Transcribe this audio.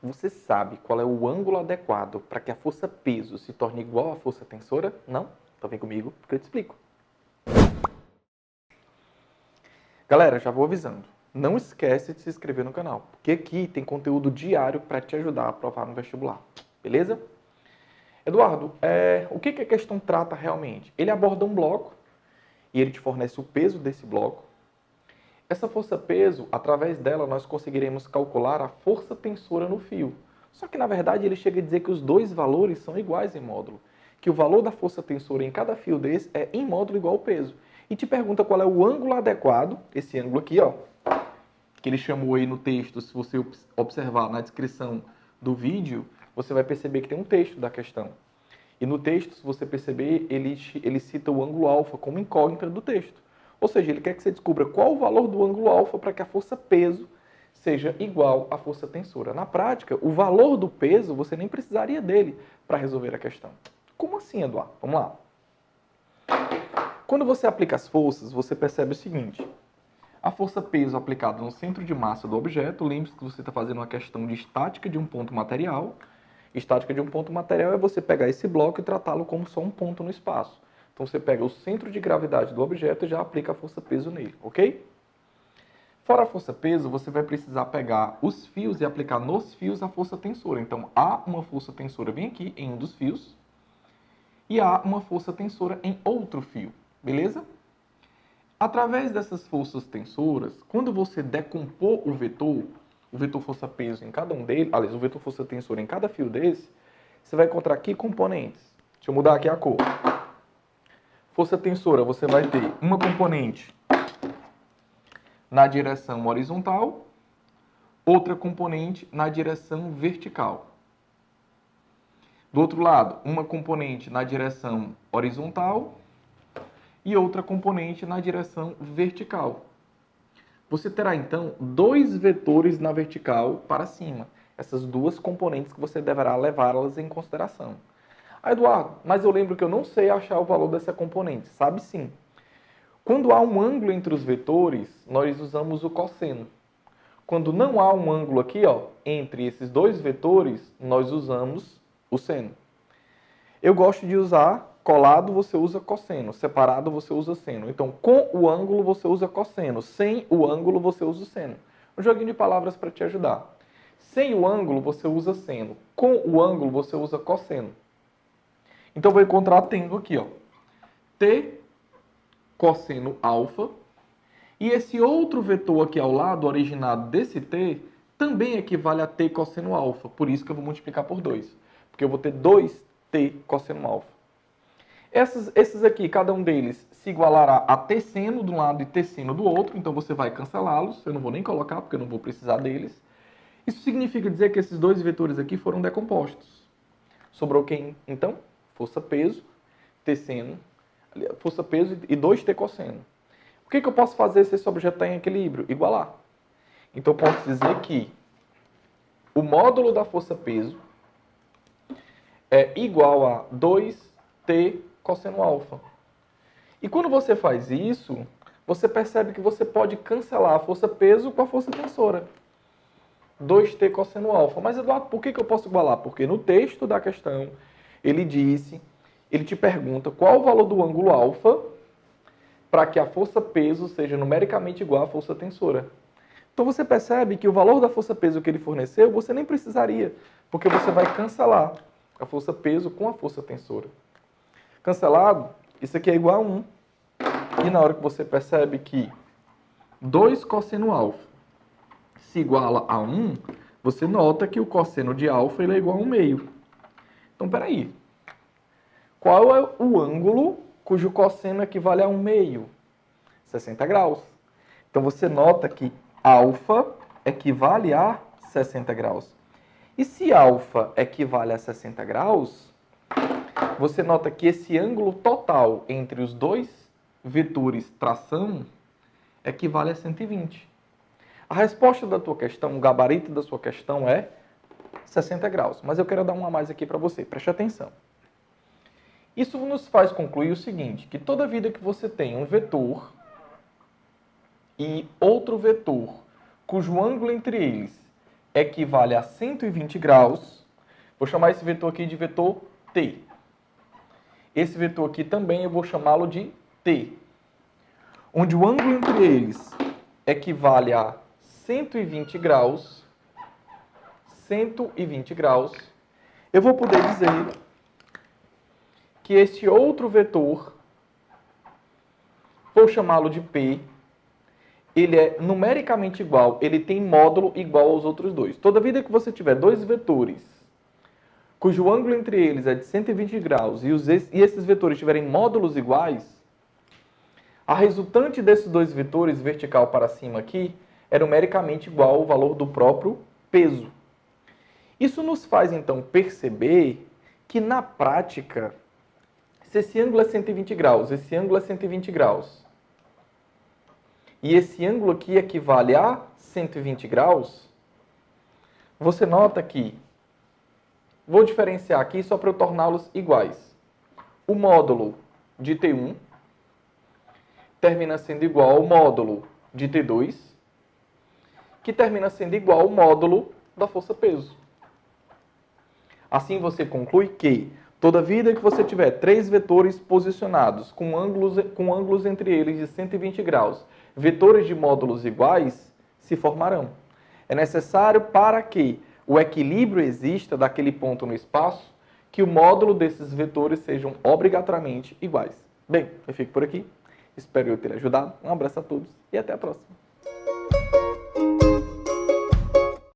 Você sabe qual é o ângulo adequado para que a força peso se torne igual à força tensora? Não? Então vem comigo que eu te explico. Galera, já vou avisando. Não esquece de se inscrever no canal, porque aqui tem conteúdo diário para te ajudar a aprovar no vestibular. Beleza? Eduardo, o que a questão trata realmente? Ele aborda um bloco e ele te fornece o peso desse bloco. Essa força-peso, através dela, nós conseguiremos calcular a força tensora no fio. Só que, na verdade, ele chega a dizer que os dois valores são iguais em módulo. Que o valor da força tensora em cada fio desse é em módulo igual ao peso. E te pergunta qual é o ângulo adequado, esse ângulo aqui, ó, que ele chamou aí no texto. Se você observar na descrição do vídeo, você vai perceber que tem um texto da questão. E no texto, se você perceber, ele cita o ângulo alfa como incógnita do texto. Ou seja, ele quer que você descubra qual o valor do ângulo alfa para que a força peso seja igual à força tensora. Na prática, o valor do peso, você nem precisaria dele para resolver a questão. Como assim, Eduardo? Vamos lá. Quando você aplica as forças, você percebe o seguinte. A força peso aplicada no centro de massa do objeto, lembre-se que você está fazendo uma questão de estática de um ponto material. Estática de um ponto material é você pegar esse bloco e tratá-lo como só um ponto no espaço. Então você pega o centro de gravidade do objeto e já aplica a força-peso nele, ok? Fora a força-peso, você vai precisar pegar os fios e aplicar nos fios a força tensora. Então há uma força tensora bem aqui em um dos fios e há uma força tensora em outro fio, beleza? Através dessas forças tensoras, quando você decompor o vetor força-peso em cada um deles, aliás, o vetor força tensora em cada fio desse, você vai encontrar aqui componentes. Deixa eu mudar aqui a cor. Força tensora, você vai ter uma componente na direção horizontal, outra componente na direção vertical. Do outro lado, uma componente na direção horizontal e outra componente na direção vertical. Você terá, então, dois vetores na vertical para cima. Essas duas componentes que você deverá levá-las em consideração. Ah, Eduardo, mas eu lembro que eu não sei achar o valor dessa componente. Sabe sim. Quando há um ângulo entre os vetores, nós usamos o cosseno. Quando não há um ângulo aqui, ó, entre esses dois vetores, nós usamos o seno. Eu gosto de usar colado, você usa cosseno. Separado, você usa seno. Então, com o ângulo, você usa cosseno. Sem o ângulo, você usa o seno. Um joguinho de palavras para te ajudar. Sem o ângulo, você usa seno. Com o ângulo, você usa cosseno. Então, eu vou encontrar tendo aqui, ó, T cosseno alfa. E esse outro vetor aqui ao lado, originado desse T, também equivale a T cosseno alfa. Por isso que eu vou multiplicar por 2. Porque eu vou ter 2T cosseno alfa. Esses aqui, cada um deles se igualará a T seno de um lado e T seno do outro. Então você vai cancelá-los. Eu não vou nem colocar porque eu não vou precisar deles. Isso significa dizer que esses dois vetores aqui foram decompostos. Sobrou quem, então? Força-peso, T seno, força-peso e 2T cosseno. O que eu posso fazer se esse objeto está em equilíbrio? Igualar. Então eu posso dizer que o módulo da força-peso é igual a 2T cosseno alfa. E quando você faz isso, você percebe que você pode cancelar a força-peso com a força tensora. 2T cosseno alfa. Mas, Eduardo, por que eu posso igualar? Porque no texto da questão, ele te pergunta qual o valor do ângulo alfa para que a força-peso seja numericamente igual à força tensora. Então você percebe que o valor da força-peso que ele forneceu, você nem precisaria, porque você vai cancelar a força-peso com a força tensora. Cancelado, isso aqui é igual a 1. E na hora que você percebe que 2 cosseno alfa se iguala a 1, você nota que o cosseno de alfa ele é igual a 1/2. Então, peraí. Qual é o ângulo cujo cosseno equivale a 1/2? 60 graus. Então, você nota que alfa equivale a 60 graus. E se alfa equivale a 60 graus, você nota que esse ângulo total entre os dois vetores tração equivale a 120. A resposta da tua questão, o gabarito da sua questão é 60 graus. Mas eu quero dar uma a mais aqui para você. Preste atenção. Isso nos faz concluir o seguinte, que toda vida que você tem um vetor e outro vetor, cujo ângulo entre eles equivale a 120 graus, vou chamar esse vetor aqui de vetor T. Esse vetor aqui também eu vou chamá-lo de T, onde o ângulo entre eles equivale a 120 graus, eu vou poder dizer que este outro vetor, vou chamá-lo de P, ele é numericamente igual, ele tem módulo igual aos outros dois. Toda vida que você tiver dois vetores, cujo ângulo entre eles é de 120 graus, e esses vetores tiverem módulos iguais, a resultante desses dois vetores, vertical para cima aqui, é numericamente igual ao valor do próprio peso. Isso nos faz, então, perceber que, na prática, se esse ângulo é 120 graus, esse ângulo é 120 graus, e esse ângulo aqui equivale a 120 graus, você nota que, vou diferenciar aqui só para eu torná-los iguais. O módulo de T1 termina sendo igual ao módulo de T2, que termina sendo igual ao módulo da força-peso. Assim você conclui que, toda vida que você tiver três vetores posicionados com ângulos entre eles de 120 graus, vetores de módulos iguais se formarão. É necessário para que o equilíbrio exista daquele ponto no espaço, que o módulo desses vetores sejam obrigatoriamente iguais. Bem, eu fico por aqui. Espero eu ter ajudado. Um abraço a todos e até a próxima.